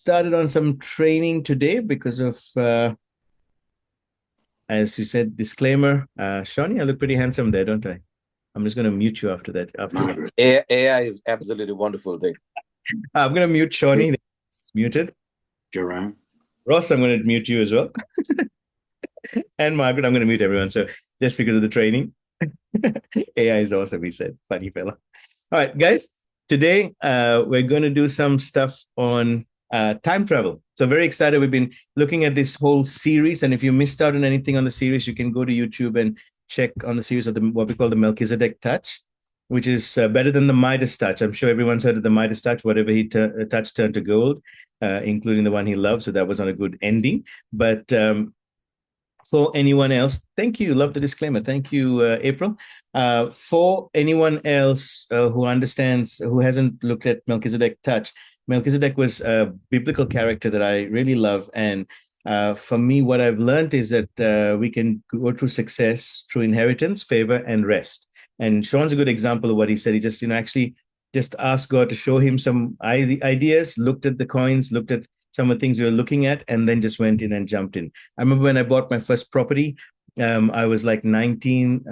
started on some training today because of, as you said, disclaimer. Shawnee, I look pretty handsome there, don't I? I'm just going to mute you after that. AI is absolutely wonderful thing. I'm going to mute Shawnee. It's muted. Jerome. Ross, I'm going to mute you as well. And Margaret, I'm going to mute everyone. So just because of the training, AI is awesome, he said. Funny fella. All right, guys. Today, we're going to do some stuff on time travel. So very excited. We've been looking at this whole series, and if you missed out on anything on the series, you can go to YouTube and check on the series of what we call the Melchizedek touch, which is better than the Midas touch. I'm sure everyone's heard of the Midas touch. Whatever he touched turned to gold, including the one he loved. So that was not a good ending. But for anyone else, thank you. Love the disclaimer. Thank you, April. For anyone else who understands, who hasn't looked at Melchizedek touch, Melchizedek was a biblical character that I really love. And for me, what I've learned is that we can go through success through inheritance, favor, and rest. And Sean's a good example of what he said. He just, actually just asked God to show him some ideas, looked at the coins, looked at some of the things we were looking at, and then just went in and jumped in. I remember when I bought my first property, I was like 20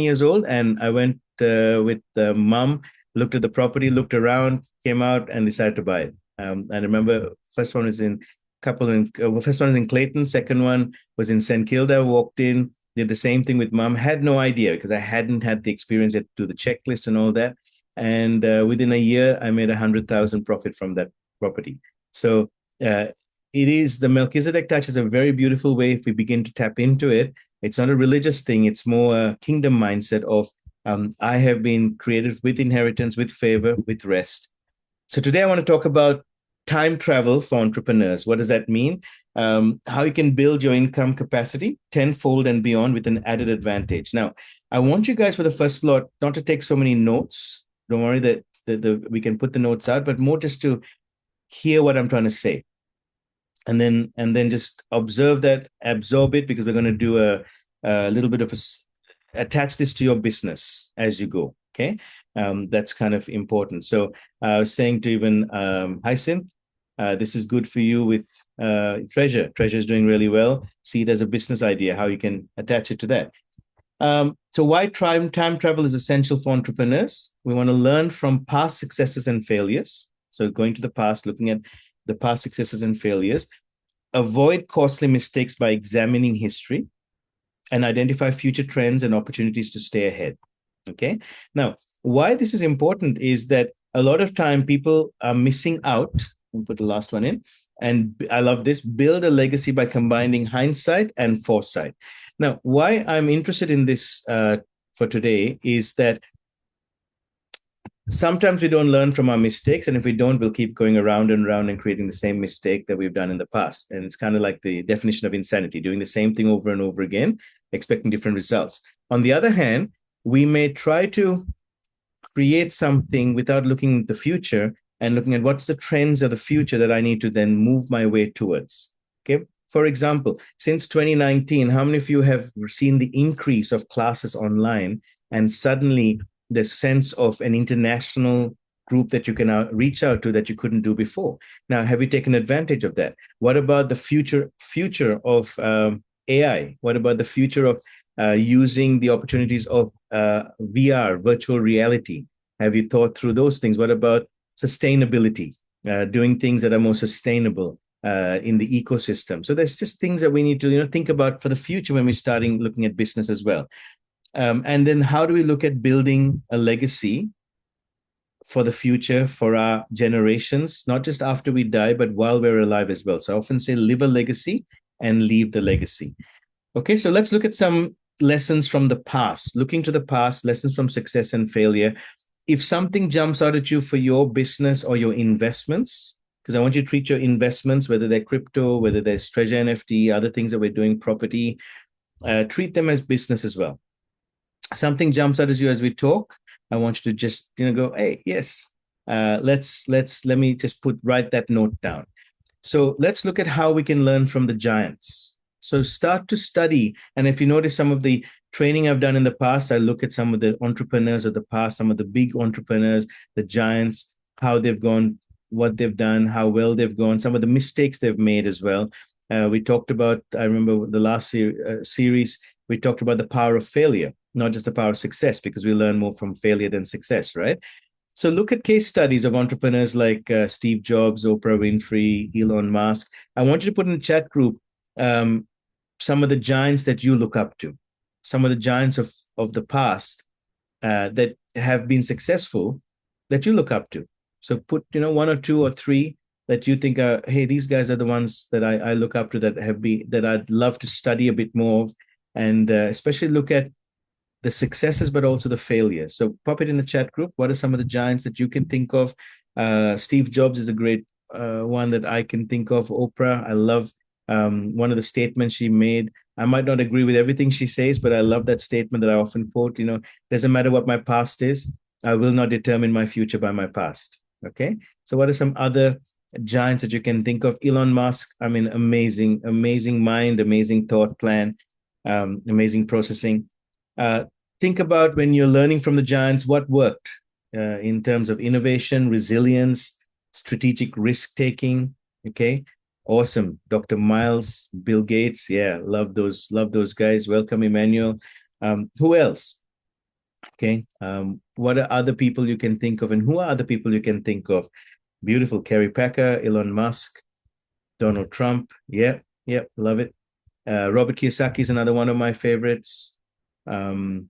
years old, and I went with mom, looked at the property, looked around, came out, and decided to buy it. And I remember first one was in first one was in Clayton, second one was in St. Kilda. Walked in, did the same thing with mom. Had no idea because I hadn't had the experience yet to do the checklist and all that. And within a year, I made 100,000 profit from that property. So it is the Melchizedek touch is a very beautiful way if we begin to tap into it. It's not a religious thing. It's more a kingdom mindset of I have been created with inheritance, with favor, with rest. So today I want to talk about time travel for entrepreneurs. What does that mean? How you can build your income capacity tenfold and beyond with an added advantage. Now, I want you guys for the first lot not to take so many notes. Don't worry that we can put the notes out, but more just to hear what I'm trying to say, and then just observe that, absorb it, because we're going to do a little bit of attach this to your business as you go. Okay, that's kind of important. So I was saying to even Hyacinth, this is good for you with Treasure. Treasure is doing really well. See it as a business idea, how you can attach it to that. So why time travel is essential for entrepreneurs? We want to learn from past successes and failures. So going to the past, looking at the past successes and failures, avoid costly mistakes by examining history, and identify future trends and opportunities to stay ahead. Okay. Now, why this is important is that a lot of time people are missing out. We'll put the last one in. And I love this: build a legacy by combining hindsight and foresight. Now, why I'm interested in this for today is that sometimes we don't learn from our mistakes. And if we don't, we'll keep going around and around and creating the same mistake that we've done in the past. And it's kind of like the definition of insanity, doing the same thing over and over again, expecting different results. On the other hand, we may try to create something without looking at the future and looking at what's the trends of the future that I need to then move my way towards. Okay. For example, since 2019, how many of you have seen the increase of classes online, and suddenly the sense of an international group that you can reach out to that you couldn't do before? Now, have you taken advantage of that? What about the future of AI? What about the future of using the opportunities of VR, virtual reality? Have you thought through those things? What about sustainability, doing things that are more sustainable in the ecosystem? So there's just things that we need to think about for the future when we're starting looking at business as well. And then how do we look at building a legacy for the future, for our generations, not just after we die, but while we're alive as well? So I often say live a legacy and leave the legacy. Okay, so let's look at some lessons from the past, looking to the past, lessons from success and failure. If something jumps out at you for your business or your investments, because I want you to treat your investments, whether they're crypto, whether there's treasure NFT, other things that we're doing, property, treat them as business as well. Something jumps out at you as we talk, I want you to just go, hey, yes, let me just write that note down. So let's look at how we can learn from the giants. So start to study. And if you notice some of the training I've done in the past, I look at some of the entrepreneurs of the past, some of the big entrepreneurs, the giants, how they've gone what they've done, how well they've gone, some of the mistakes they've made as well. We talked about, I remember the last series, we talked about the power of failure, not just the power of success, because we learn more from failure than success, right? So look at case studies of entrepreneurs like Steve Jobs, Oprah Winfrey, Elon Musk. I want you to put in the chat group um, some of the giants that you look up to, some of the giants of the past that have been successful that you look up to. So put, one or two or three that you think are, hey, these guys are the ones that I look up to that have been, that I'd love to study a bit more of, and especially look at the successes, but also the failures. So pop it in the chat group. What are some of the giants that you can think of? Steve Jobs is a great one that I can think of. Oprah, I love one of the statements she made. I might not agree with everything she says, but I love that statement that I often quote. Doesn't matter what my past is, I will not determine my future by my past. Okay. So what are some other giants that you can think of? Elon Musk, I mean, amazing, amazing mind, amazing thought plan, amazing processing. Uh, think about when you're learning from the giants, what worked in terms of innovation, resilience, strategic risk taking. Okay, awesome. Dr. Miles, Bill Gates, yeah, love those guys. Welcome, Emmanuel. Who else? Okay, what are other people you can think of, and who are other people you can think of? Beautiful, Kerry Packer, Elon Musk, Donald Trump. Yeah, yeah, love it. Robert Kiyosaki is another one of my favorites. Um,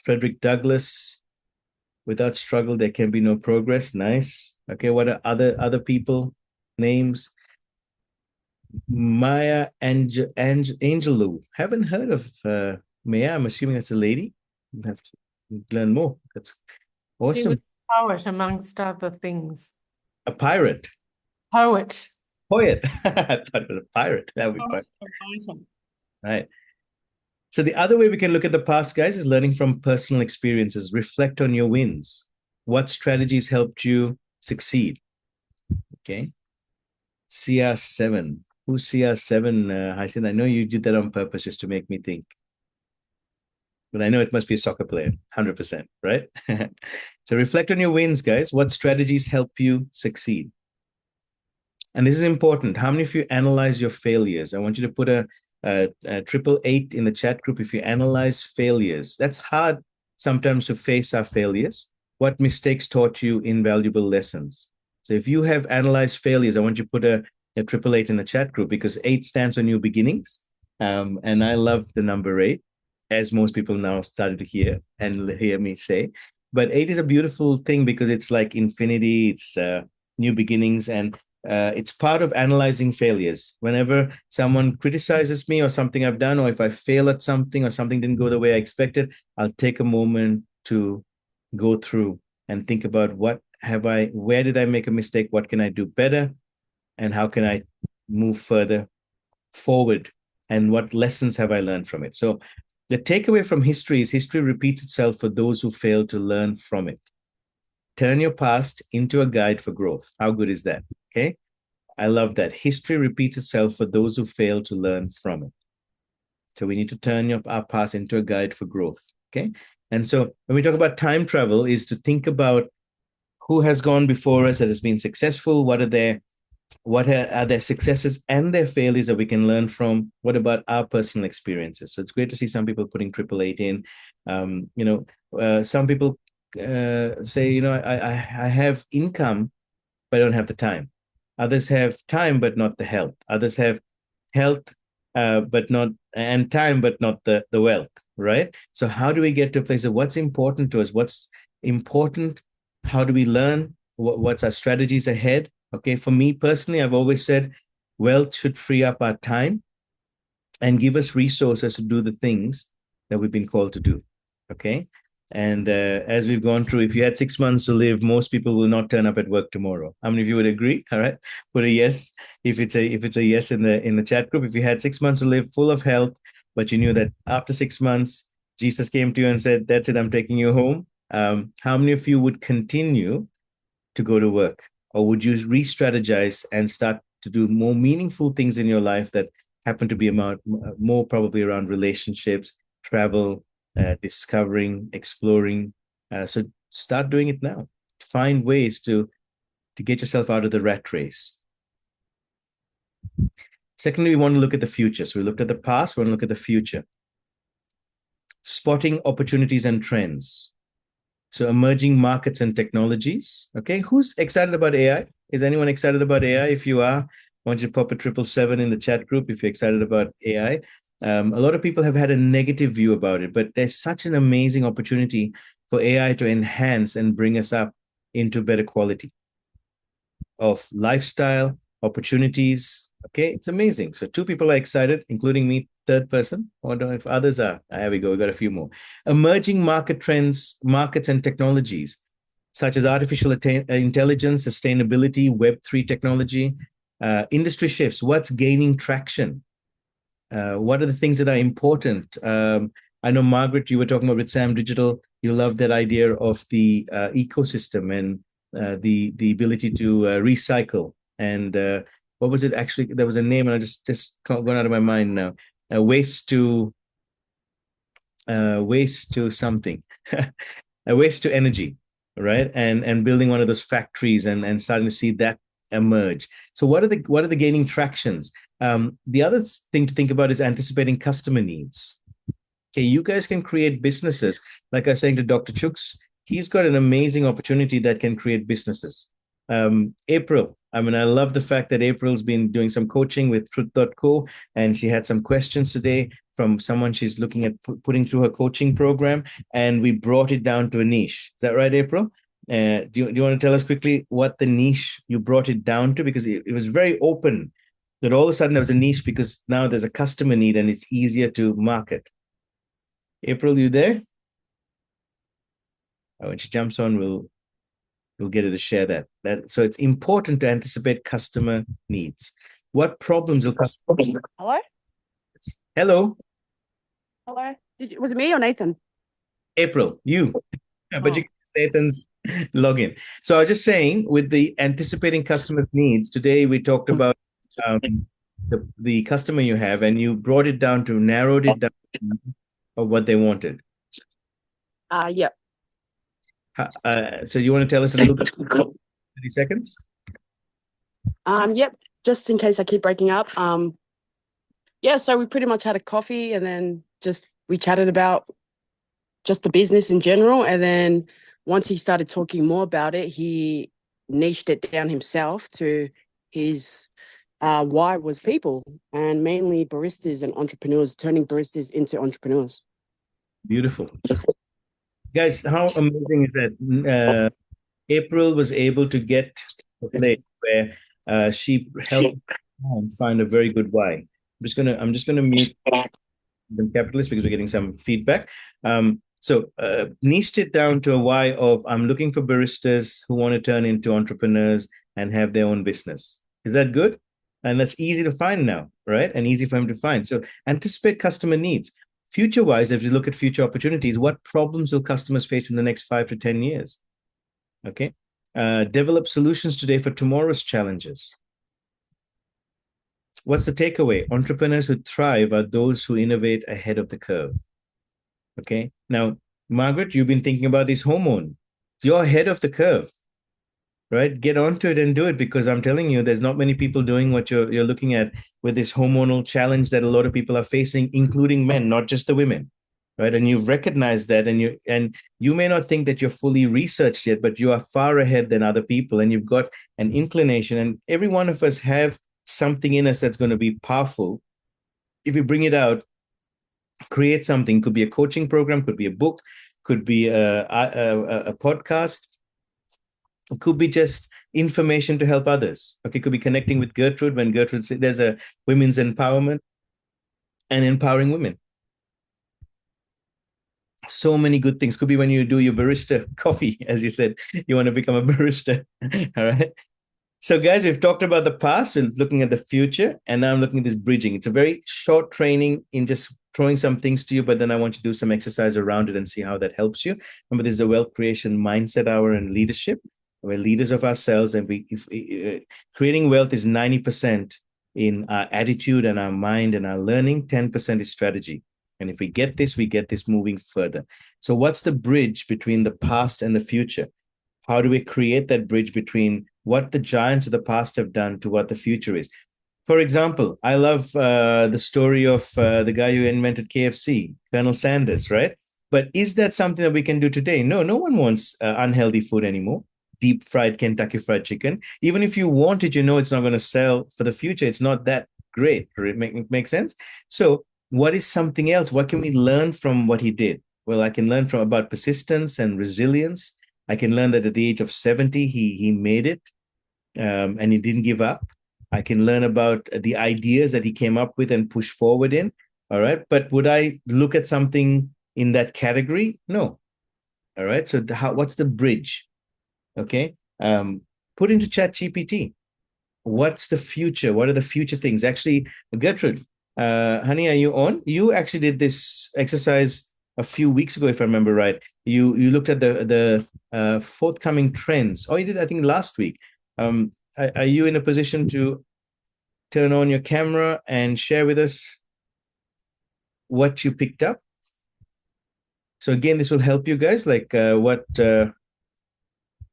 Frederick Douglass. Without struggle, there can be no progress. Nice. Okay, what are other people names? Maya Angelou. Haven't heard of Maya. I'm assuming that's a lady. You have to learn more. That's He was awesome. a poet, amongst other things. A pirate. Poet. Poet. I thought it was a pirate. That would be fun. Poet. Right. So the other way we can look at the past, guys, is learning from personal experiences. Reflect on your wins. What strategies helped you succeed? Okay. CR7. Who's CR7, Hyacinth? I know you did that on purpose just to make me think. But I know it must be a soccer player, 100%, right? So reflect on your wins, guys. What strategies help you succeed? And this is important. How many of you analyze your failures? I want you to put a 888 in the chat group if you analyze failures. That's hard sometimes to face our failures. What mistakes taught you invaluable lessons? So if you have analyzed failures, I want you to put a 888 in the chat group, because 8 stands for new beginnings. And I love the number 8, as most people now started to hear me say. But 8 is a beautiful thing because it's like infinity, it's new beginnings, and it's part of analyzing failures. Whenever someone criticizes me or something I've done, or if I fail at something or something didn't go the way I expected, I'll take a moment to go through and think about where did I make a mistake? What can I do better? And how can I move further forward? And what lessons have I learned from it? So the takeaway from history is history repeats itself for those who fail to learn from it. Turn your past into a guide for growth. How good is that? Okay. I love that. History repeats itself for those who fail to learn from it. So we need to turn our past into a guide for growth. Okay. And so when we talk about time travel, is to think about who has gone before us that has been successful. What are their successes and their failures that we can learn from? What about our personal experiences? So it's great to see some people putting 888 in. Some people say, I have income, but I don't have the time. Others have time, but not the health. Others have health, but not, and time, but not the wealth, right? So how do we get to a place of what's important to us? What's important? How do we learn? What's our strategies ahead? Okay, for me personally, I've always said wealth should free up our time and give us resources to do the things that we've been called to do. Okay. And as we've gone through, if you had 6 months to live, most people will not turn up at work tomorrow. How many of you would agree? All right, put a yes if it's a yes in the chat group. If you had 6 months to live, full of health, but you knew that after 6 months, Jesus came to you and said, "That's it, I'm taking you home." How many of you would continue to go to work, or would you re-strategize and start to do more meaningful things in your life that happen to be more probably around relationships, travel, discovering, exploring? So start doing it now. Find ways to to get yourself out of the rat race. Secondly, we want to look at the future. So we looked at the past, we want to look at the future. Spotting opportunities and trends. So emerging markets and technologies. Okay, who's excited about AI? Is anyone excited about AI? If you are, I want you to pop a 777 in the chat group if you're excited about AI. A lot of people have had a negative view about it, but there's such an amazing opportunity for AI to enhance and bring us up into better quality of lifestyle, opportunities. Okay, it's amazing. So 2 people are excited, including me, third person. I wonder if others are. There we go. We got a few more. Emerging market trends, markets and technologies, such as artificial intelligence, sustainability, Web3 technology, industry shifts. What's gaining traction? What are the things that are important? I know, Margaret, you were talking about with Sam Digital. You love that idea of the ecosystem and the ability to recycle. And what was it actually? There was a name, and I just gone out of my mind now. Waste to something, waste to energy, right? And building one of those factories and starting to see that emerge. So what are the gaining tractions? The other thing to think about is anticipating customer needs. Okay, you guys can create businesses. Like I was saying to Dr. Chooks, he's got an amazing opportunity that can create businesses. April, I mean, I love the fact that April's been doing some coaching with Truth.co, and she had some questions today from someone she's looking at putting through her coaching program, and we brought it down to a niche. Is that right, April? Do you want to tell us quickly what the niche you brought it down to? Because it was very open that all of a sudden there was a niche because now there's a customer need and it's easier to market. April, you there? When she jumps on, we'll get her to share that. So it's important to anticipate customer needs. What problems will customers? Hello? Hello, Hello? Was it me or Nathan? April, you. But you can Nathan's login. So I was just saying, with the anticipating customers' needs, today we talked about the customer you have, and you brought it down to narrowed it down of what they wanted. Yep. So you want to tell us a little bit? 30 seconds. Yep. Just in case I keep breaking up. Yeah, so we pretty much had a coffee and then we chatted about just the business in general. And then once he started talking more about it, he niched it down himself to his why was people, and mainly baristas and entrepreneurs, turning baristas into entrepreneurs. Beautiful. Guys, how amazing is that? April was able to get to a place where she helped find a very good why. I'm just gonna mute the capitalist because we're getting some feedback. So niched it down to a why of I'm looking for baristas who want to turn into entrepreneurs and have their own business. Is that good? And that's easy to find now, right? And easy for him to find. So anticipate customer needs. Future-wise, if you look at future opportunities, what problems will customers face in the next 5 to 10 years? Okay. Develop solutions today for tomorrow's challenges. What's the takeaway? Entrepreneurs who thrive are those who innovate ahead of the curve. Okay. Now, Margaret, you've been thinking about this hormone. You're ahead of the curve, right? Get onto it and do it, because I'm telling you, there's not many people doing what you're looking at with this hormonal challenge that a lot of people are facing, including men, not just the women, right? And you've recognized that, and you may not think that you're fully researched yet, but you are far ahead than other people, and you've got an inclination, and every one of us have something in us that's going to be powerful. If you bring it out, create something. Could be a coaching program, could be a book, could be a podcast. It could be just information to help others. Okay, could be connecting with Gertrude when Gertrude said there's a women's empowerment and empowering women. So many good things. Could be when you do your barista coffee, as you said, you want to become a barista. All right. So guys, we've talked about the past, we're looking at the future, and now I'm looking at this bridging. It's a very short training in just throwing some things to you, but then I want you to do some exercise around it and see how that helps you. Remember, this is the Wealth Creation Mindset Hour and Leadership. We're leaders of ourselves, and creating wealth is 90% in our attitude and our mind and our learning. 10% is strategy. And if we get this moving further. So what's the bridge between the past and the future? How do we create that bridge between what the giants of the past have done to what the future is. For example, I love the story of the guy who invented KFC, Colonel Sanders, right? But is that something that we can do today? No, no one wants unhealthy food anymore. Deep fried Kentucky Fried Chicken. Even if you want it, you know it's not going to sell for the future. It's not that great. Make sense? So, what is something else? What can we learn from what he did? Well, I can learn from about persistence and resilience. I can learn that at the age of 70, he made it, and he didn't give up. I can learn about the ideas that he came up with and push forward in. All right. But would I look at something in that category? No. All right. So what's the bridge? Okay. Put into ChatGPT. What's the future? What are the future things? Actually, Gertrude, honey, are you on? You actually did this exercise a few weeks ago, if I remember right. You looked at the forthcoming trends. Oh, you did, I think, last week. Are you in a position to turn on your camera and share with us what you picked up? So again, this will help you guys, like what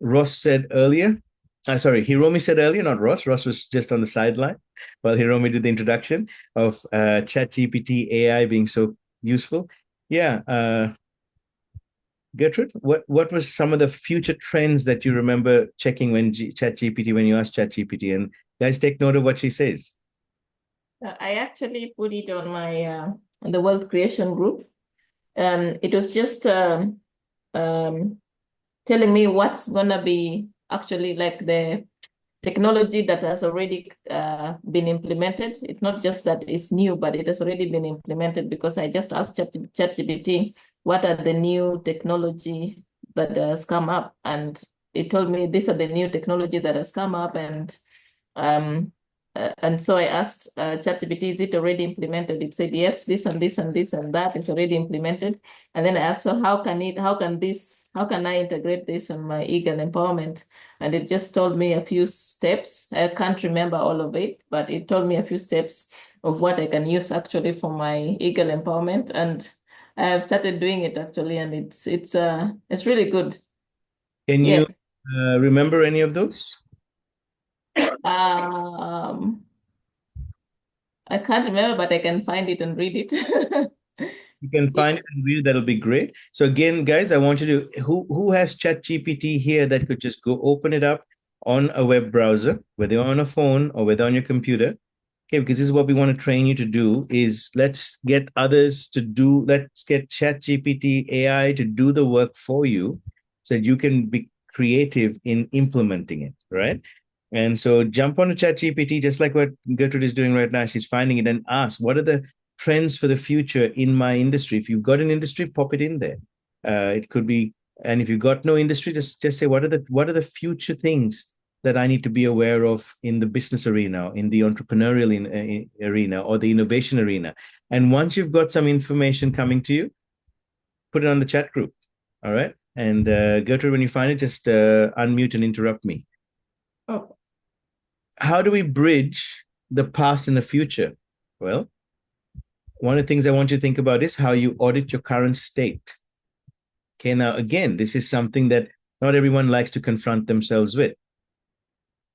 Ross said earlier. Sorry, Hiromi said earlier, not Ross. Ross was just on the sideline while Hiromi did the introduction of ChatGPT AI being so useful. Yeah. Gertrude, what was some of the future trends that you remember checking when ChatGPT, when you asked ChatGPT? And guys, take note of what she says. I actually put it on my the Wealth Creation group. It was just telling me what's gonna be actually like the technology that has already been implemented. It's not just that it's new, but it has already been implemented, because I just asked ChatGPT, what are the new technology that has come up? And it told me these are the new technology that has come up. And so I asked ChatGPT, is it already implemented? It said, yes, this and this and this and that is already implemented. And then I asked, so how can I integrate this on my Eagle Empowerment? And it just told me a few steps. I can't remember all of it, but it told me a few steps of what I can use actually for my Eagle Empowerment. And I have started doing it actually, and it's really good. Can you remember any of those? I can't remember, but I can find it and read it. You can find it and read it. That'll be great. So again, guys, I want you to, who has ChatGPT here that could just go open it up on a web browser, whether on a phone or whether on your computer. Okay, because this is what we want to train you to do is let's get ChatGPT AI to do the work for you so that you can be creative in implementing it, right? And so jump on to ChatGPT, just like what Gertrude is doing right now. She's finding it and ask, what are the trends for the future in my industry? If you've got an industry, pop it in there. It could be, and if you've got no industry, just say, what are the future things that I need to be aware of in the business arena, in the entrepreneurial arena, or the innovation arena? And once you've got some information coming to you, put it on the chat group. All right. And Gertrude, when you find it, just unmute and interrupt me. Oh. How do we bridge the past and the future? Well, one of the things I want you to think about is how you audit your current state. Okay, now again, this is something that not everyone likes to confront themselves with.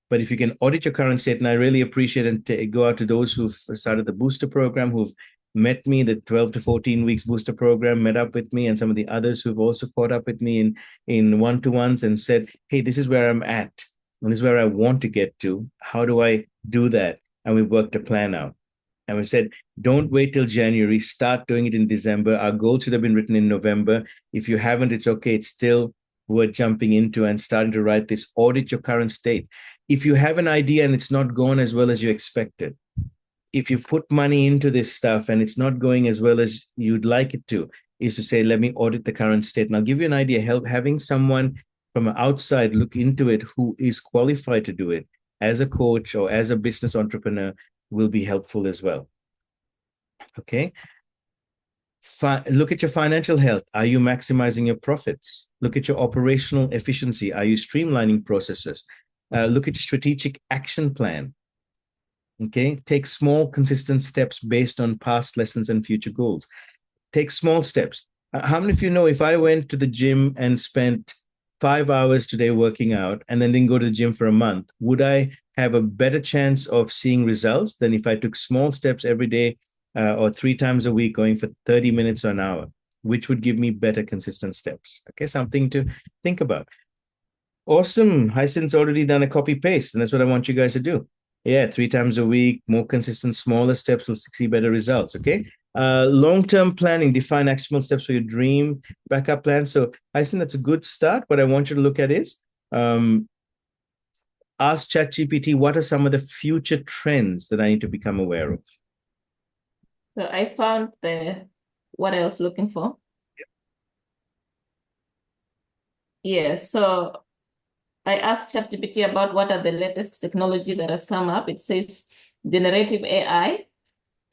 But if you can audit your current state, and I really appreciate and go out to those who've started the booster program, who've met me, the 12 to 14 weeks booster program, met up with me, and some of the others who've also caught up with me in one-to-ones and said, hey, this is where I'm at. And this is where I want to get to. How do I do that? And we worked a plan out. And we said, don't wait till January. Start doing it in December. Our goal should have been written in November. If you haven't, it's okay. It's still worth jumping into and starting to write this. Audit your current state. If you have an idea and it's not going as well as you expected, if you put money into this stuff and it's not going as well as you'd like it to, is to say, let me audit the current state. And I'll give you an idea. Having someone from outside look into it who is qualified to do it as a coach or as a business entrepreneur will be helpful as well. Okay. Look at your financial health. Are you maximizing your profits? Look at your operational efficiency. Are you streamlining processes? Look at your strategic action plan. Okay. Take small, consistent steps based on past lessons and future goals. Take small steps. How many of you know if I went to the gym and spent 5 hours today working out and then didn't go to the gym for a month, would I have a better chance of seeing results than if I took small steps every day or 3 times a week going for 30 minutes or an hour, which would give me better consistent steps? Okay, something to think about. Awesome. Hyacinth's already done a copy paste, and that's what I want you guys to do. Yeah, 3 times a week, more consistent, smaller steps will see better results. Okay. Long-term planning, define actionable steps for your dream backup plan. So Hyacinth, that's a good start. What I want you to look at is ask ChatGPT, what are some of the future trends that I need to become aware of? So I found what I was looking for. Yeah, so I asked ChatGPT about what are the latest technology that has come up. It says generative AI,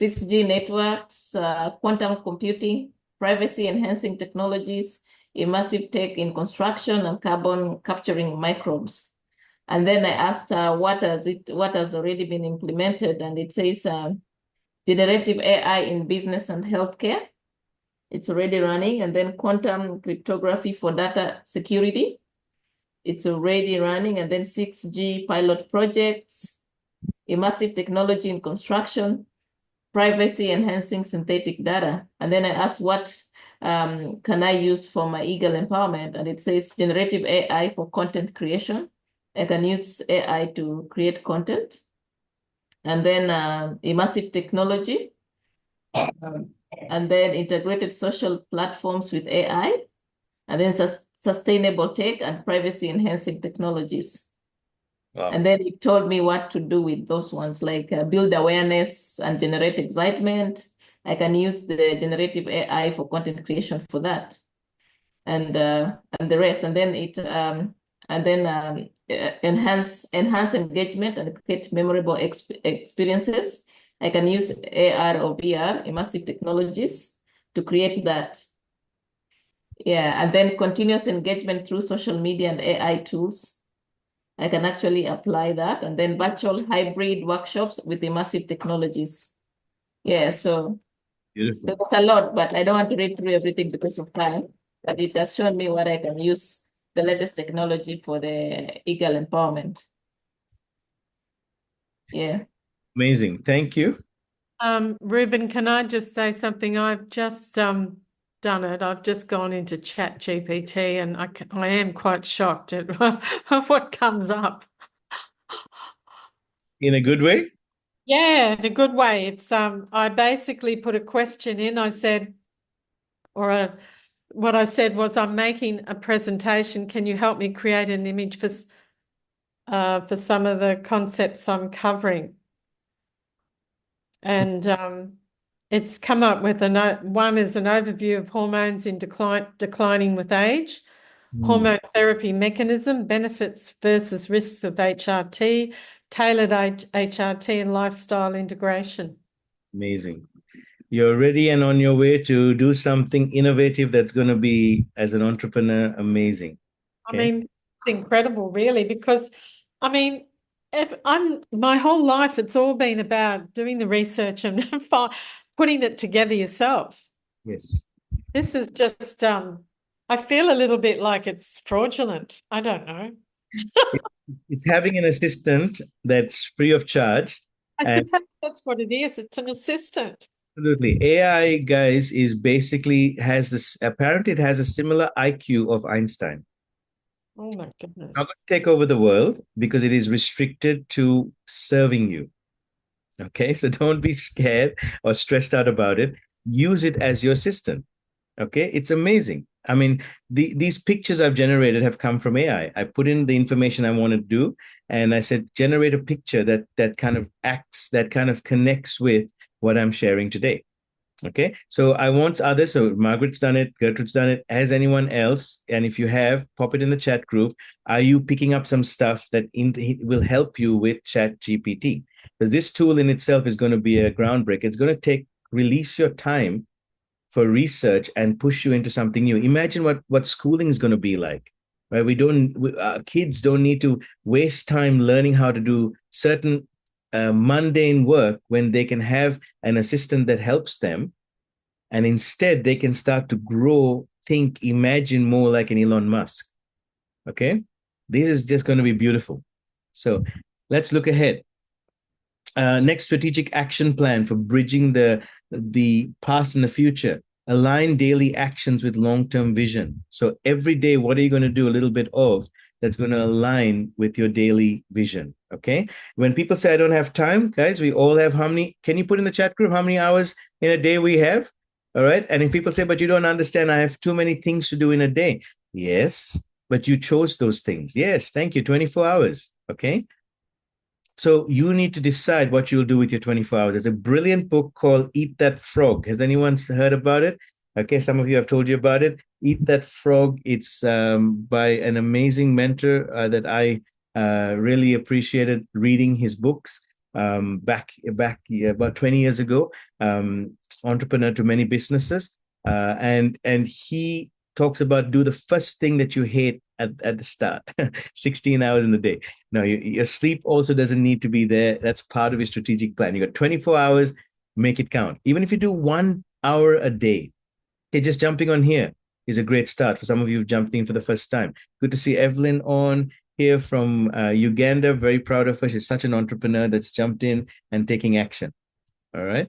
6G networks, quantum computing, privacy enhancing technologies, immersive tech in construction, and carbon capturing microbes. And then I asked what has already been implemented, and it says generative AI in business and healthcare. It's already running, and then quantum cryptography for data security. It's already running, and then 6G pilot projects, immersive technology in construction, privacy enhancing synthetic data. And then I asked what can I use for my Eagle empowerment? And it says generative AI for content creation. I can use AI to create content. And then immersive technology. And then integrated social platforms with AI. And then sustainable tech and privacy enhancing technologies. Wow. And then it told me what to do with those ones, like build awareness and generate excitement. I can use the generative AI for content creation for that, and the rest. And then enhance engagement and create memorable experiences. I can use AR or VR, immersive technologies, to create that. Yeah, and then continuous engagement through social media and AI tools. I can actually apply that, and then virtual hybrid workshops with immersive technologies. Yeah, so Beautiful. there's a lot, but I don't want to read through everything because of time. But it has shown me what I can use the latest technology for the Eagle empowerment. Yeah. Amazing. Thank you. Rueben, can I just say something? I've just done it. I've just gone into ChatGPT, and I am quite shocked at what comes up. In a good way? Yeah, in a good way. It's I basically put a question in. I said, what I said was, I'm making a presentation. Can you help me create an image for some of the concepts I'm covering? And it's come up with one is an overview of hormones in declining with age, hormone therapy mechanism, benefits versus risks of HRT, tailored HRT, and lifestyle integration. Amazing. You're ready and on your way to do something innovative that's going to be, as an entrepreneur, amazing. Okay. I mean, it's incredible, really, because, I mean, my whole life, it's all been about doing the research and putting it together yourself. Yes. This is just, I feel a little bit like it's fraudulent. I don't know. It's having an assistant that's free of charge. I suppose that's what it is. It's an assistant. Absolutely. AI, guys, is basically apparently it has a similar IQ of Einstein. Oh my goodness. Not going to take over the world because it is restricted to serving you. Okay, so don't be scared or stressed out about it. Use it as your assistant. Okay, it's amazing. I mean, these pictures I've generated have come from AI. I put in the information I want to do, and I said, generate a picture that kind of acts, that kind of connects with what I'm sharing today. Okay, so I want others. So Margaret's done it, Gertrude's done it. Has anyone else? And if you have, pop it in the chat group. Are you picking up some stuff that will help you with ChatGPT? Because this tool in itself is going to be a groundbreaker. It's going to release your time for research and push you into something new. Imagine what schooling is going to be like, right? Kids don't need to waste time learning how to do certain mundane work when they can have an assistant that helps them, and instead they can start to grow, think, imagine more like an Elon Musk. Okay. This is just going to be beautiful. So let's look ahead. Next strategic action plan for bridging the past and the future. Align daily actions with long-term vision. So every day, what are you going to do a little bit of that's going to align with your daily vision? Okay. When people say I don't have time, guys, we all have how many? Can you put in the chat group how many hours in a day we have? All right. And if people say, but you don't understand, I have too many things to do in a day. Yes, but you chose those things. Yes, thank you. 24 hours. Okay. So you need to decide what you'll do with your 24 hours. There's a brilliant book called Eat That Frog. Has anyone heard about it? Okay, some of you have told you about it. Eat That Frog. It's by an amazing mentor that I really appreciated reading his books back about 20 years ago. Entrepreneur to many businesses, and he talks about do the first thing that you hate at the start. 16 hours in the day. No, your sleep also doesn't need to be there. That's part of your strategic plan. You got 24 hours, make it count. Even if you do 1 hour a day, okay, just jumping on here is a great start for some of you who've jumped in for the first time. Good to see Evelyn on here from Uganda. Very proud of her. She's such an entrepreneur that's jumped in and taking action. All right.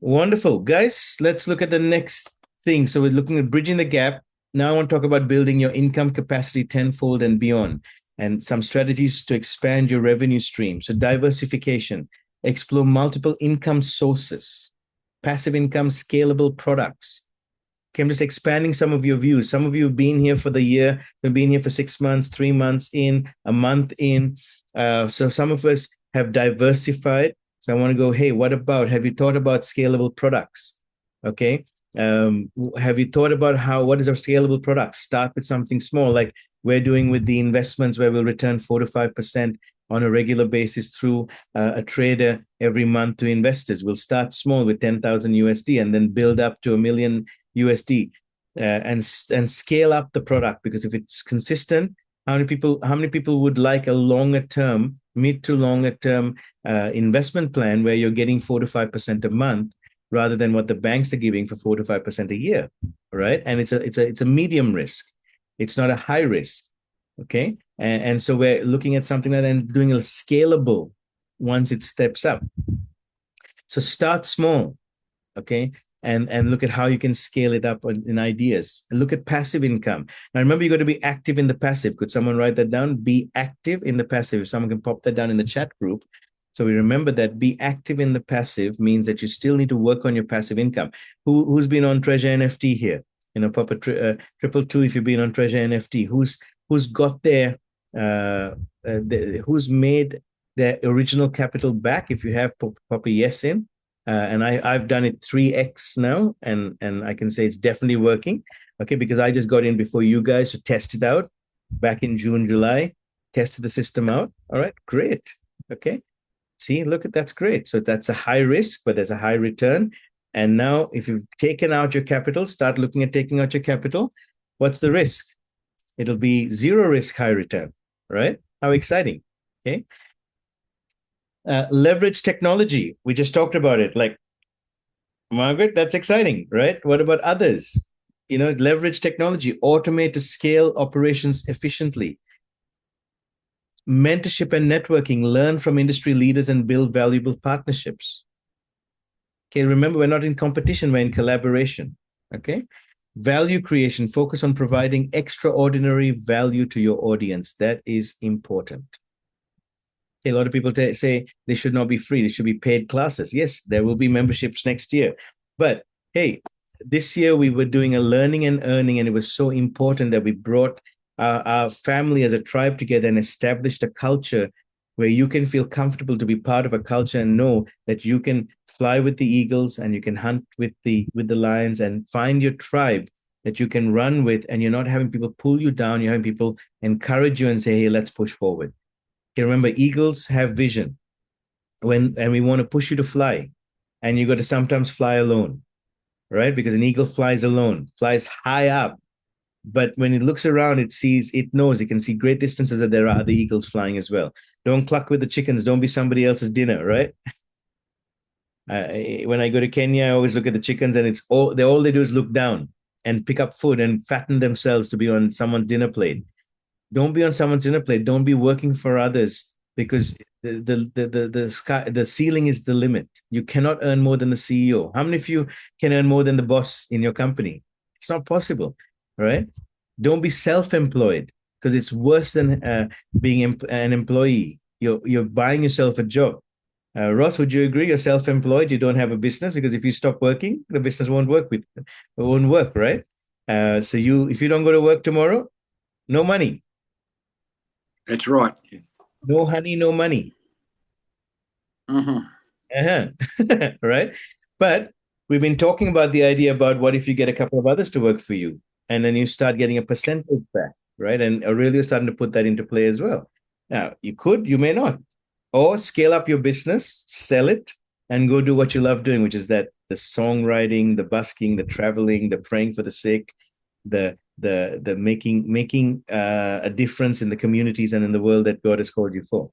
Wonderful. Guys, let's look at the next thing. So we're looking at bridging the gap. Now I want to talk about building your income capacity tenfold and beyond, and some strategies to expand your revenue stream. So diversification, explore multiple income sources, passive income, scalable products. Okay, I'm just expanding some of your views. Some of you have been here for the year, have been here for 6 months, 3 months in, a month in. So some of us have diversified. So I want to go, hey, have you thought about scalable products? Okay. Have you thought about what is our scalable product? Start with something small, like we're doing with the investments, where we'll return 4 to 5% on a regular basis through a trader every month to investors. We'll start small with 10,000 USD and then build up to $1 million USD and scale up the product, because if it's consistent, how many people would like a longer term, mid to longer term investment plan where you're getting 4 to 5% a month, rather than what the banks are giving for 4 to 5% a year, right? And it's a medium risk. It's not a high risk, okay? And so we're looking at something like that and doing a scalable once it steps up. So start small, okay? And look at how you can scale it up in ideas. And look at passive income. Now, remember, you got to be active in the passive. Could someone write that down? Be active in the passive. If someone can pop that down in the chat group. So we remember that be active in the passive means that you still need to work on your passive income. Who's been on Treasure NFT here? You know, Papa 222 if you've been on Treasure NFT. Who's got who's made their original capital back? If you have, pop a yes in. And I've done it 3x now, and I can say it's definitely working. Okay, because I just got in before you guys to test it out back in June, July, tested the system out. All right, great. Okay. See, look at that's great. So that's a high risk, but there's a high return. And now if you've taken out your capital, start looking at taking out your capital. What's the risk? It'll be zero risk, high return, right? How exciting. Okay. Leverage technology. We just talked about it. Like, Margaret, that's exciting, right? What about others? You know, leverage technology, automate to scale operations efficiently. Mentorship and networking, learn from industry leaders and build valuable partnerships. Okay, remember, we're not in competition, we're in collaboration. Okay, value creation, focus on providing extraordinary value to your audience. That is important. Okay, a lot of people say they should not be free, they should be paid classes. Yes, there will be memberships next year. But hey, this year we were doing a learning and earning, and it was so important that we brought our family as a tribe together and established a culture where you can feel comfortable to be part of a culture and know that you can fly with the eagles and you can hunt with the lions and find your tribe that you can run with, and you're not having people pull you down, you're having people encourage you and say, hey, let's push forward. Okay, remember, eagles have vision and we want to push you to fly, and you got to sometimes fly alone, right? Because an eagle flies alone, flies high up. But when it looks around, it knows it can see great distances that there are other eagles flying as well. Don't cluck with the chickens. Don't be somebody else's dinner, right? When I go to Kenya, I always look at the chickens, and all they do is look down and pick up food and fatten themselves to be on someone's dinner plate. Don't be on someone's dinner plate. Don't be working for others, because the ceiling is the limit. You cannot earn more than the CEO. How many of you can earn more than the boss in your company? It's not possible, right? Don't be self-employed, because it's worse than being an employee. You're buying yourself a job. Ross, would you agree? You're self-employed. You don't have a business, because if you stop working, the business won't work, right? So if you don't go to work tomorrow, no money. That's right. No honey, no money. Right? But we've been talking about the idea about what if you get a couple of others to work for you, and then you start getting a percentage back, right? And Aurelio's starting to put that into play as well. Now, you may not, or scale up your business, sell it, and go do what you love doing, which is the songwriting, the busking, the traveling, the praying for the sick, the making a difference in the communities and in the world that God has called you for.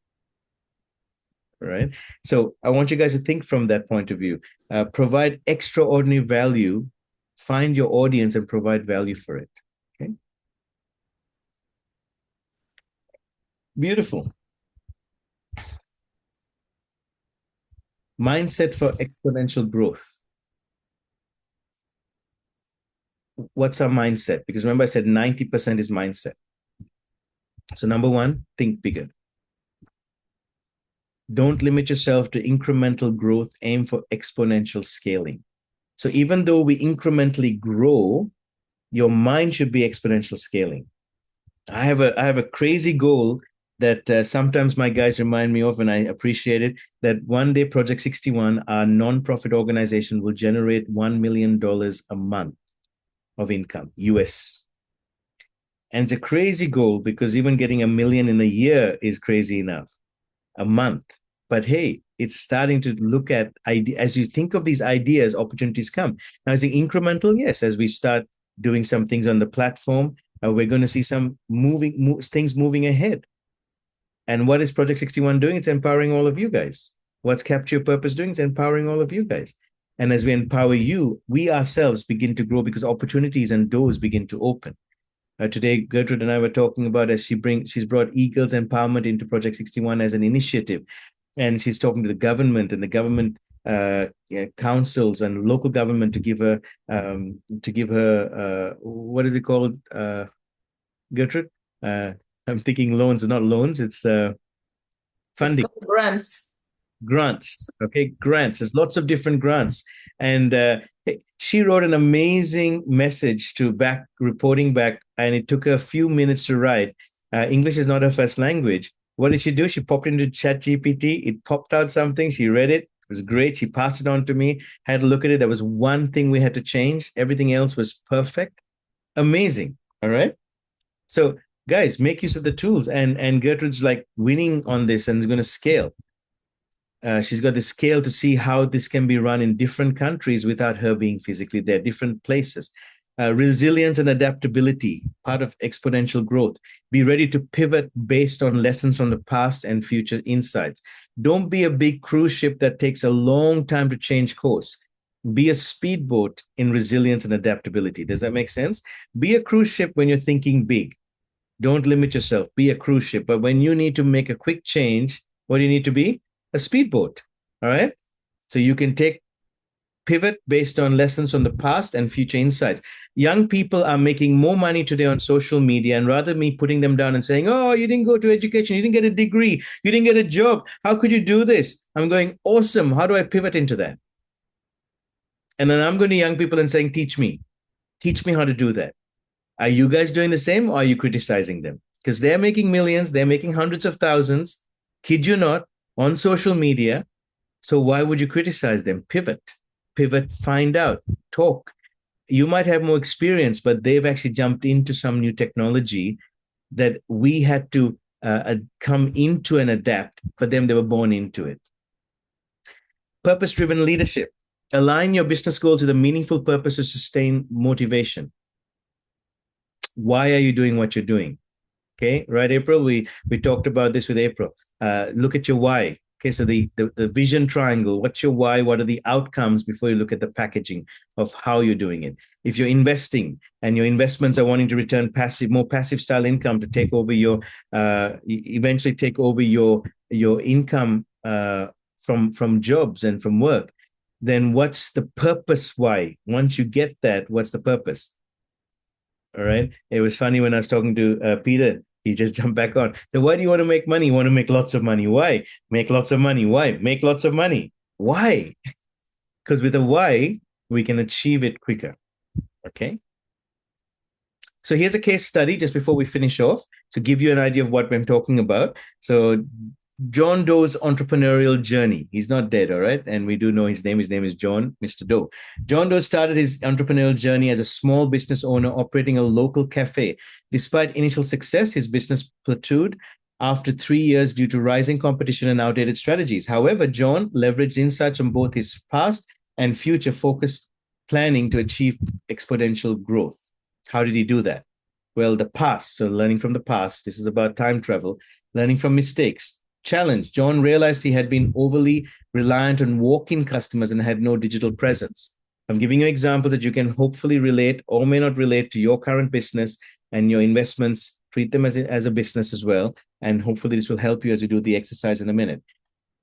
Right. So I want you guys to think from that point of view. Provide extraordinary value, find your audience and provide value for it. Okay. Beautiful. Mindset for exponential growth. What's our mindset? Because remember, I said 90% is mindset. So number one, think bigger. Don't limit yourself to incremental growth. Aim for exponential scaling. So even though we incrementally grow, your mind should be exponential scaling. I have a crazy goal that sometimes my guys remind me of, and I appreciate it, that one day Project 61, our nonprofit organization, will generate $1 million a month of income, US. And it's a crazy goal, because even getting $1 million in a year is crazy enough, a month. But hey, it's starting to look at as you think of these ideas, opportunities come. Now, is it incremental? Yes. As we start doing some things on the platform, we're going to see some things moving ahead. And what is Project 61 doing? It's empowering all of you guys. What's Capture Your Purpose doing? It's empowering all of you guys. And as we empower you, we ourselves begin to grow, because opportunities and doors begin to open. Today, Gertrude and I were talking about as she's brought Eagles Empowerment into Project 61 as an initiative. And she's talking to the government and the government councils and local government to give her what is it called, Gertrude? I'm thinking loans, not loans. It's funding. It's called grants. Grants. Okay, grants. There's lots of different grants. And she wrote an amazing message reporting back, and it took her a few minutes to write. English is not her first language. What did she do? She popped into ChatGPT. It popped out something. She read it. It was great. She passed it on to me. Had a look at it. There was one thing we had to change. Everything else was perfect. Amazing. All right. So guys, make use of the tools. And Gertrude's like winning on this and is going to scale. She's got the scale to see how this can be run in different countries without her being physically there, different places. Resilience and adaptability, part of exponential growth. Be ready to pivot based on lessons from the past and future insights. Don't be a big cruise ship that takes a long time to change course. Be a speedboat in resilience and adaptability. Does that make sense? Be a cruise ship when you're thinking big. Don't limit yourself. Be a cruise ship. But when you need to make a quick change, what do you need to be? A speedboat. All right? So you can pivot based on lessons from the past and future insights. Young people are making more money today on social media, and rather me putting them down and saying, oh, you didn't go to education, you didn't get a degree, you didn't get a job, how could you do this? I'm going, awesome, how do I pivot into that? And then I'm going to young people and saying, teach me how to do that. Are you guys doing the same, or are you criticizing them? Because they're making millions, they're making hundreds of thousands, kid you not, on social media. So why would you criticize them? Pivot, find out, talk. You might have more experience, but they've actually jumped into some new technology that we had to come into and adapt. For them, they were born into it. Purpose-driven leadership. Align your business goal to the meaningful purpose to sustain motivation. Why are you doing what you're doing? Okay, right, April? We talked about this with April. Look at your why. Okay, so the vision triangle, what's your why? What are the outcomes before you look at the packaging of how you're doing it? If you're investing and your investments are wanting to return more passive style income to take over your, eventually take over your income from jobs and from work, then what's the purpose why? Once you get that, what's the purpose? All right. It was funny when I was talking to Peter. He just jumped back on. So why do you want to make money? You want to make lots of money. Why? Make lots of money. Why? Make lots of money. Why? Because with a why, we can achieve it quicker. Okay. So here's a case study just before we finish off to give you an idea of what I'm talking about. So John Doe's entrepreneurial journey. He's not dead, all right? And we do know his name. His name is John, Mr. Doe. John Doe started his entrepreneurial journey as a small business owner operating a local cafe. Despite initial success, his business plateaued after 3 years due to rising competition and outdated strategies. However, John leveraged insights from both his past and future focused planning to achieve exponential growth. How did he do that? Well, the past. So learning from the past. This is about time travel, learning from mistakes. Challenge. John realized he had been overly reliant on walk-in customers and had no digital presence. I'm giving you examples that you can hopefully relate or may not relate to your current business and your investments. Treat them as a business as well. And hopefully this will help you as you do the exercise in a minute.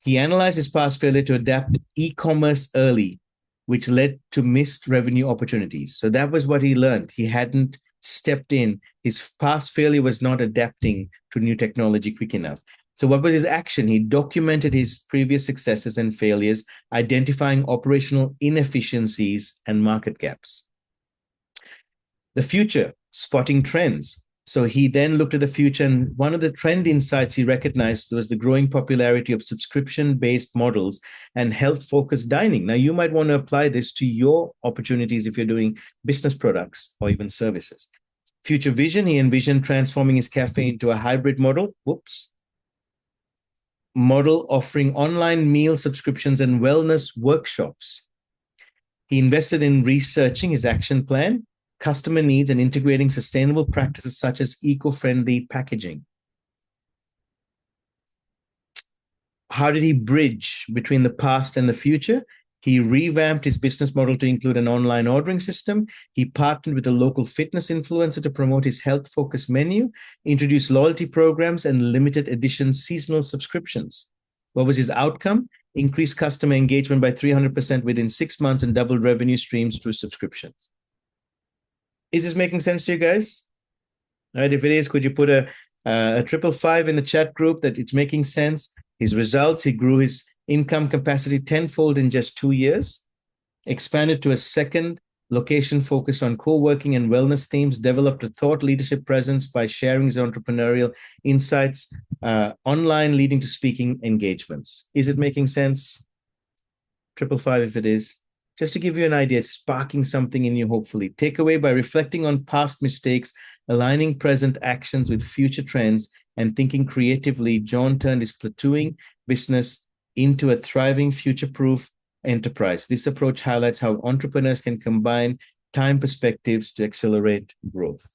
He analyzed his past failure to adapt e-commerce early, which led to missed revenue opportunities. So that was what he learned. He hadn't stepped in. His past failure was not adapting to new technology quick enough. So what was his action? He documented his previous successes and failures, identifying operational inefficiencies and market gaps. The future, spotting trends. So he then looked at the future, and one of the trend insights he recognized was the growing popularity of subscription-based models and health-focused dining. Now, you might want to apply this to your opportunities if you're doing business products or even services. Future vision, he envisioned transforming his cafe into a hybrid model. Model offering online meal subscriptions and wellness workshops. He invested in researching his action plan, customer needs, and integrating sustainable practices such as eco-friendly packaging. How did he bridge between the past and the future? He revamped his business model to include an online ordering system. He partnered with a local fitness influencer to promote his health-focused menu, introduced loyalty programs, and limited edition seasonal subscriptions. What was his outcome? Increased customer engagement by 300% within 6 months and doubled revenue streams through subscriptions. Is this making sense to you guys? All right, if it is, could you put a 555 in the chat group that it's making sense? His results, he grew his income capacity tenfold in just 2 years, expanded to a second location focused on co-working and wellness themes, developed a thought leadership presence by sharing his entrepreneurial insights online, leading to speaking engagements. Is it making sense? 555 if it is. Just to give you an idea, it's sparking something in you, hopefully. Takeaway: by reflecting on past mistakes, aligning present actions with future trends, and thinking creatively, John turned his plateauing business into a thriving, future-proof enterprise. This approach highlights how entrepreneurs can combine time perspectives to accelerate growth.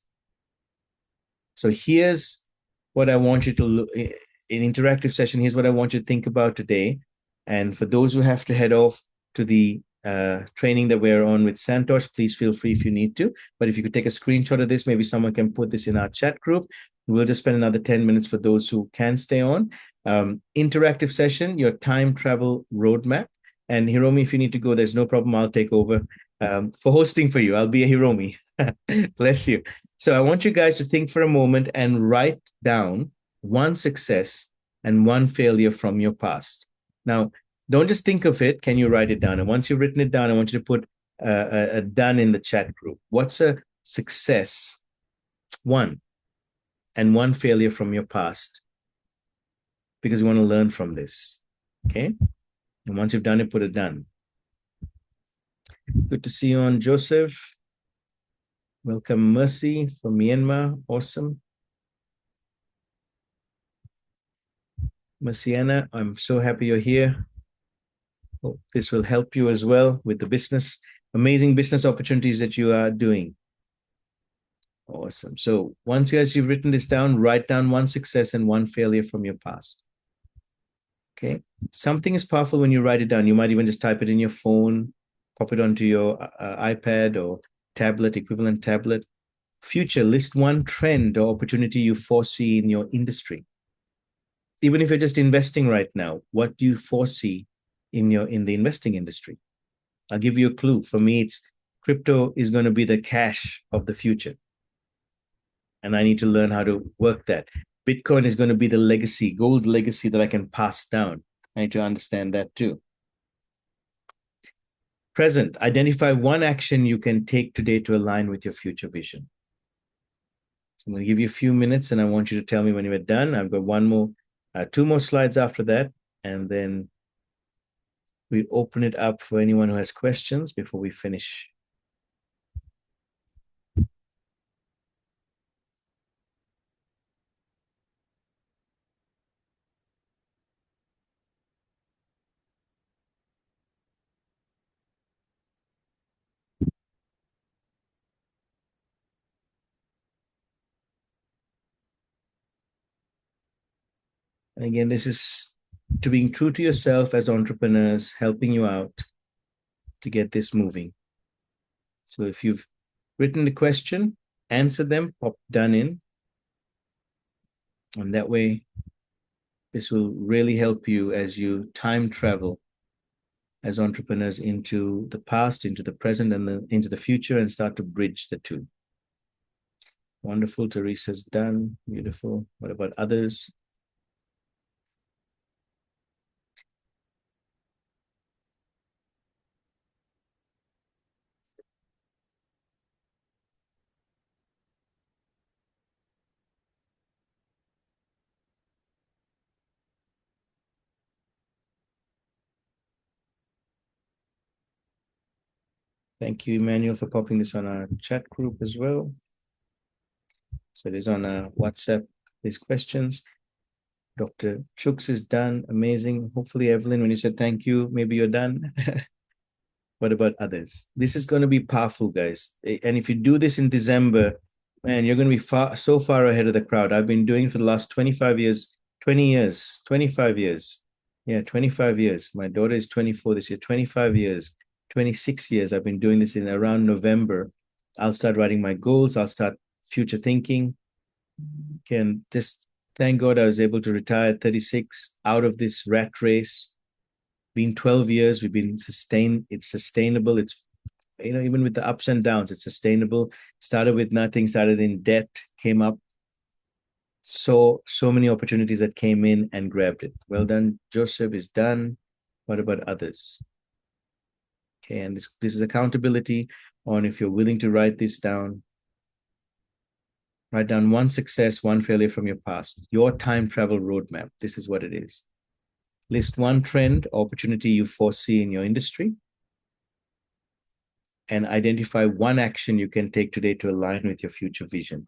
So here's what I want you to look in interactive session. Here's what I want you to think about today. And for those who have to head off to the training that we're on with Santosh, please feel free if you need to. But if you could take a screenshot of this, maybe someone can put this in our chat group. We'll just spend another 10 minutes for those who can stay on. Interactive session, your time travel roadmap. And Hiromi, if you need to go, there's no problem. I'll take over for hosting for you. I'll be a Hiromi. Bless you. So I want you guys to think for a moment and write down one success and one failure from your past. Now, don't just think of it. Can you write it down? And once you've written it down, I want you to put a done in the chat group. What's a success? One. And one failure from your past. Because we want to learn from this. Okay? And once you've done it, put it done. Good to see you on, Joseph. Welcome, Mercy from Myanmar. Awesome. Merciana, I'm so happy you're here. Hope this will help you as well with the business, amazing business opportunities that you are doing. Awesome. So once, guys, you've written this down, write down one success and one failure from your past. Okay. Something is powerful when you write it down. You might even just type it in your phone, pop it onto your iPad or tablet, equivalent tablet. Future, list one trend or opportunity you foresee in your industry. Even if you're just investing right now, what do you foresee in the investing industry? I'll give you a clue. For me, it's crypto is going to be the cash of the future. And I need to learn how to work that. Bitcoin is going to be the legacy, gold legacy that I can pass down. I need to understand that too. Present, identify one action you can take today to align with your future vision. So I'm going to give you a few minutes and I want you to tell me when you're done. I've got two more slides after that. And then we open it up for anyone who has questions before we finish. And again, this is to being true to yourself as entrepreneurs, helping you out to get this moving. So if you've written the question, answer them, pop done in. And that way, this will really help you as you time travel as entrepreneurs into the past, into the present, and into the future, and start to bridge the two. Wonderful. Teresa's done. Beautiful. What about others? Thank you, Emmanuel, for popping this on our chat group as well. So it is on WhatsApp, these questions. Dr. Chooks is done. Amazing. Hopefully, Evelyn, when you said thank you, maybe you're done. What about others? This is going to be powerful, guys. And if you do this in December, man, you're going to be so far ahead of the crowd. I've been doing it for the last 25 years, 20 years, 25 years. Yeah, 25 years. My daughter is 24 this year, 25 years, 26 years. I've been doing this in around November. I'll start writing my goals. I'll start future thinking. Okay, and just thank God I was able to retire at 36 out of this rat race. Been 12 years, we've been sustained. It's sustainable. It's, even with the ups and downs, it's sustainable. Started with nothing, started in debt, came up. So many opportunities that came in and grabbed it. Well done. Joseph is done. What about others? Okay, and this is accountability on if you're willing to write this down. Write down one success, one failure from your past. Your time travel roadmap. This is what it is. List one trend, opportunity you foresee in your industry, and identify one action you can take today to align with your future vision.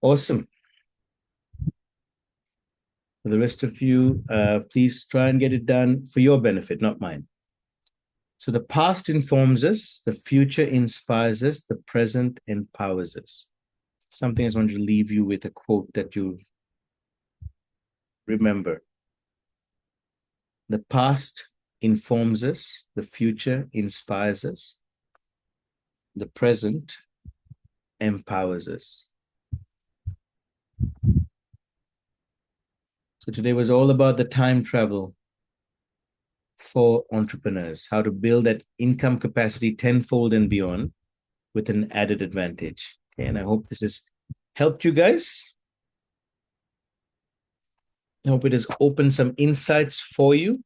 Awesome. For the rest of you, please try and get it done for your benefit, not mine. So the past informs us, the future inspires us, the present empowers us. Something I just want to leave you with, a quote that you remember. The past informs us, the future inspires us, the present empowers us. So today was all about the time travel for entrepreneurs, how to build that income capacity tenfold and beyond with an added advantage. Okay, and I hope this has helped you guys. I hope it has opened some insights for you.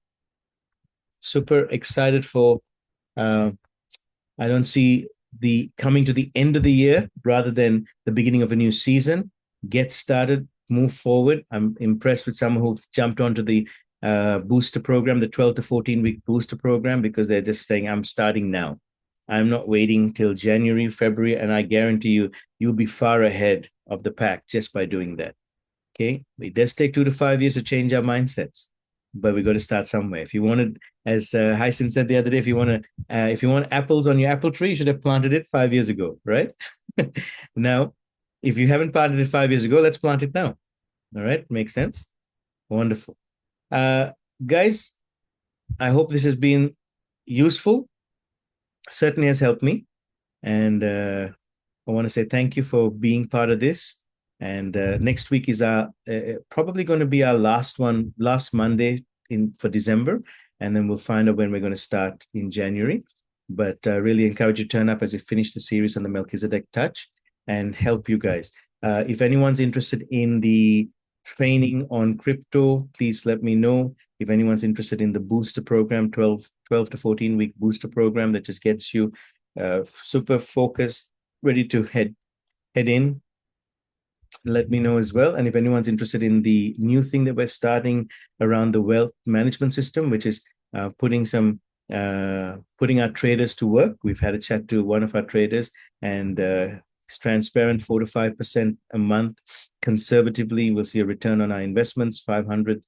Super excited for, I don't see the coming to the end of the year rather than the beginning of a new season. Get started, move forward. I'm impressed with someone who jumped onto the booster program, the 12 to 14 week booster program, because they're just saying, I'm starting now. I'm not waiting till January, February, and I guarantee you, you'll be far ahead of the pack just by doing that. Okay. It does take 2 to 5 years to change our mindsets, but we got to start somewhere. If you wanted, as Hyson said the other day, if you want apples on your apple tree, you should have planted it 5 years ago, right? Now, if you haven't planted it 5 years ago, let's plant it now. All right. Makes sense. Wonderful. Guys, I hope this has been useful. Certainly has helped me. And I want to say thank you for being part of this. And next week is our probably going to be our last Monday for December. And then we'll find out when we're going to start in January. But really encourage you to turn up as we finish the series on the Melchizedek touch and help you guys. If anyone's interested in the training on crypto, please let me know. If anyone's interested in the booster program, 12 to 14 week booster program that just gets you super focused, ready to head in, let me know as well. And if anyone's interested in the new thing that we're starting around the wealth management system, which is putting our traders to work. We've had a chat to one of our traders, and it's transparent, 4 to 5% a month. Conservatively, we'll see a return on our investments, $500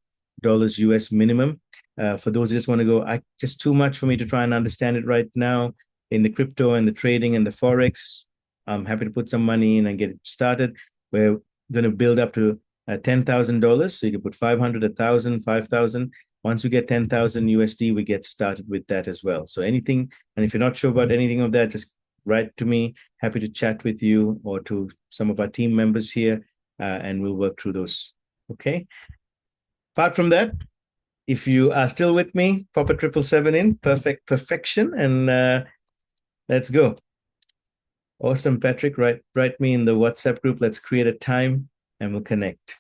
US minimum. For those who just want to go, just too much for me to try and understand it right now in the crypto and the trading and the Forex. I'm happy to put some money in and get it started. We're going to build up to $10,000. So you can put 500, 1,000, 5,000. Once we get 10,000 USD, we get started with that as well. So anything, and if you're not sure about anything of that, just write to me. Happy to chat with you or to some of our team members here, and we'll work through those. Okay. Apart from that, if you are still with me, pop a 777 in, perfection, and let's go. Awesome, Patrick. Write me in the WhatsApp group. Let's create a time and we'll connect.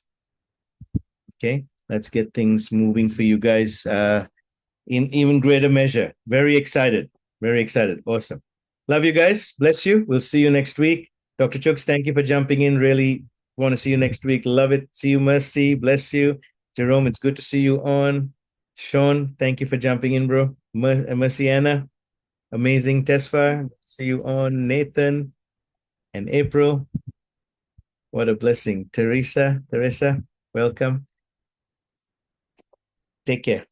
Okay, let's get things moving for you guys in even greater measure. Very excited. Very excited. Awesome. Love you guys. Bless you. We'll see you next week. Dr. Chooks, thank you for jumping in. Really want to see you next week. Love it. See you, Mercy. Bless you. Jerome, it's good to see you on. Sean, thank you for jumping in, bro. Merciana, amazing. Tesfa, see you on. Nathan and April. What a blessing. Teresa, welcome. Take care.